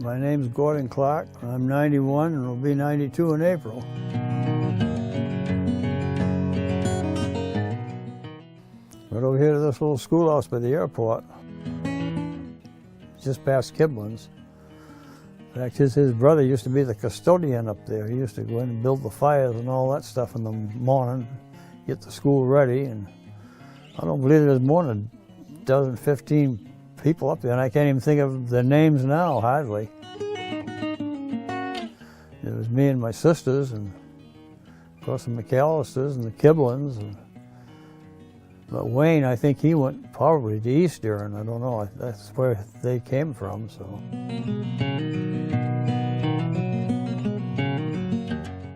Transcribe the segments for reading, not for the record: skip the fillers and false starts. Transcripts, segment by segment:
My name's Gordan Clark. I'm 91 and will be 92 in April. Right over here to this little schoolhouse by the airport, just past Kiblin's. In fact, his brother used to be the custodian up there. He used to go in and build the fires and all that stuff in the morning, get the school ready, and I don't believe there was more than a dozen, 15 people up there, and I can't even think of their names now, hardly. It was me and my sisters, and of course the McAllisters and the Kiblins. But Wayne, I think he went probably to Eastern. I don't know. That's where they came from. So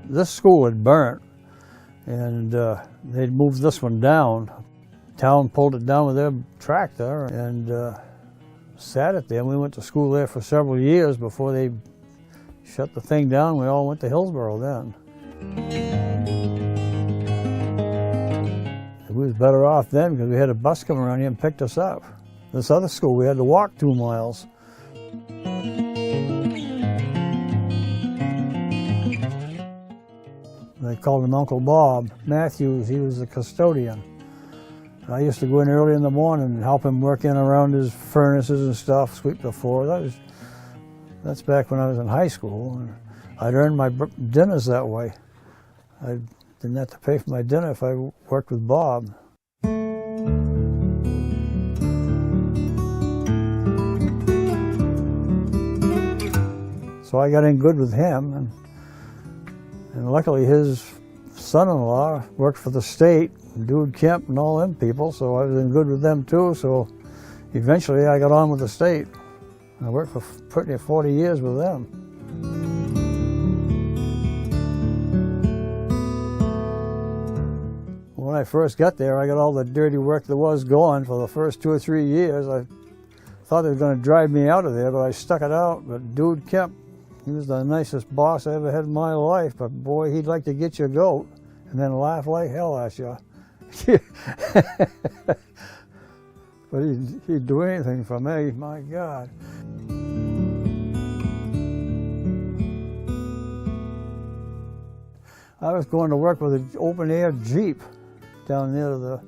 this school had burnt, and they'd moved this one down. Town pulled it down with their tractor and sat it there. We went to school there for several years before they shut the thing down. We all went to Hillsborough then. We was better off then because we had a bus come around here and picked us up. This other school, we had to walk 2 miles. They called him Uncle Bob. Matthews, he was the custodian. I used to go in early in the morning and help him work in around his furnaces and stuff, sweep the floor. That's back when I was in high school. And I'd earn my dinners that way. I didn't have to pay for my dinner if I worked with Bob. So I got in good with him, and luckily his son-in-law worked for the state, Dude Kemp and all them people, so I was in good with them too, so eventually I got on with the state. I worked for pretty 40 years with them. When I first got there, I got all the dirty work there was going for the first 2 or 3 years. I thought they were going to drive me out of there, but I stuck it out. But Dude Kemp, he was the nicest boss I ever had in my life, but boy, he'd like to get you a goat and then laugh like hell at you. But he'd do anything for me, my God. I was going to work with an open-air Jeep down near the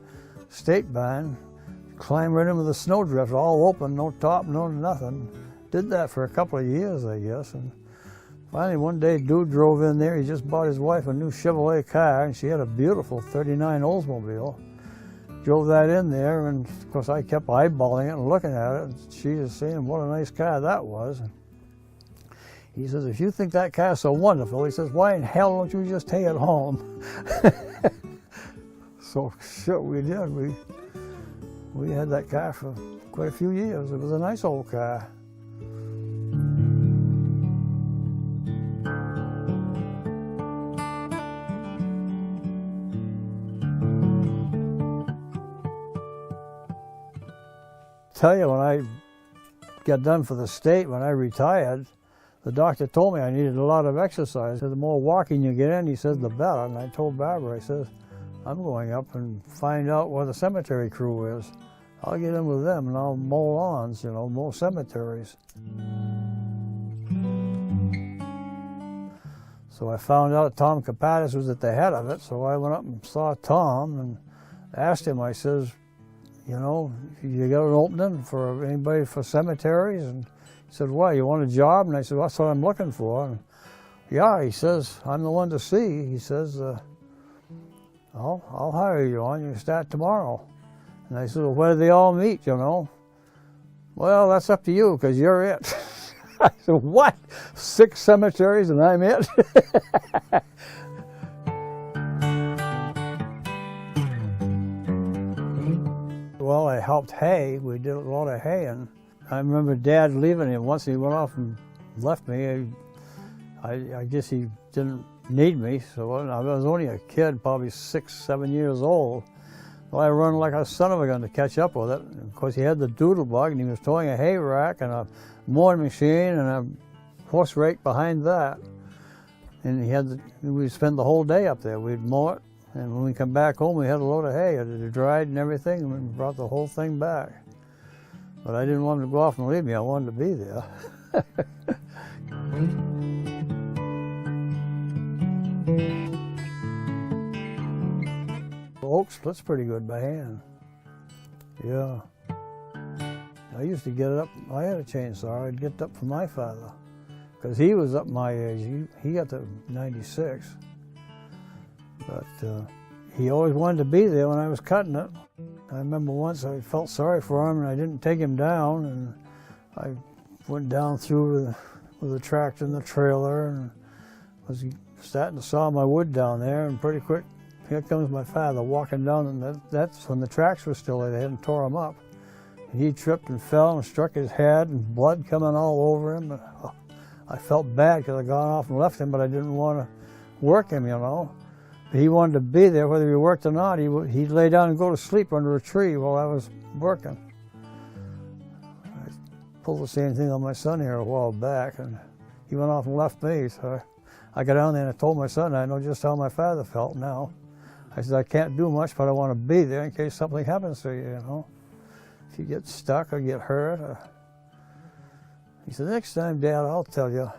state barn, climb right into the snowdrift, all open, no top, no nothing. Did that for a couple of years, I guess. And finally, one day, Dude drove in there. He just bought his wife a new Chevrolet car, and she had a beautiful '39 Oldsmobile. Drove that in there, and of course, I kept eyeballing it and looking at it, and she was saying what a nice car that was. He says, if you think that car's so wonderful, he says, why in hell don't you just take it home? So, sure, we did. We had that car for quite a few years. It was a nice old car. Tell you, when I got done for the state, when I retired, the doctor told me I needed a lot of exercise. He said, the more walking you get in, he says, the better. And I told Barbara, I said, I'm going up and find out where the cemetery crew is. I'll get in with them and I'll mow lawns, you know, mow cemeteries. So I found out Tom Kapatis was at the head of it, so I went up and saw Tom and asked him, I says, you know, you got an opening for anybody for cemeteries? And he said, well, you want a job? And I said, well, that's what I'm looking for. And yeah, he says, I'm the one to see. He says, I'll hire you on. You start tomorrow. And I said, well, where do they all meet, you know? Well, that's up to you, because you're it. I said, what? 6 cemeteries and I'm it? Well, I helped hay. We did a lot of haying. I remember Dad leaving him once. He went off and left me. I guess he didn't need me, so I was only a kid, probably 6, 7 years old. Well, I run like a son of a gun to catch up with it. Of course, he had the doodle bug, and he was towing a hay rack and a mowing machine and a horse rake behind that. And we'd spend the whole day up there. We'd mow it, and when we come back home, we had a load of hay. It dried and everything, and we brought the whole thing back. But I didn't want him to go off and leave me. I wanted to be there. Oak split's pretty good by hand. Yeah. I used to get it up, I had a chainsaw, I'd get it up for my father. Because he was up my age, he got to 96. But he always wanted to be there when I was cutting it. I remember once I felt sorry for him and I didn't take him down, and I went down through with the tractor and the trailer and was starting to saw my wood down there, and pretty quick, here comes my father walking down, and that's when the tracks were still there. They hadn't tore them up. And he tripped and fell and struck his head, and blood coming all over him. And, I felt bad because I got off and left him, but I didn't want to work him, you know. But he wanted to be there, whether he worked or not. He'd lay down and go to sleep under a tree while I was working. I pulled the same thing on my son here a while back, and he went off and left me. So I got down there and I told my son, I know just how my father felt now. I said, I can't do much, but I want to be there in case something happens to you, you know. If you get stuck or get hurt. He said, next time, Dad, I'll tell you.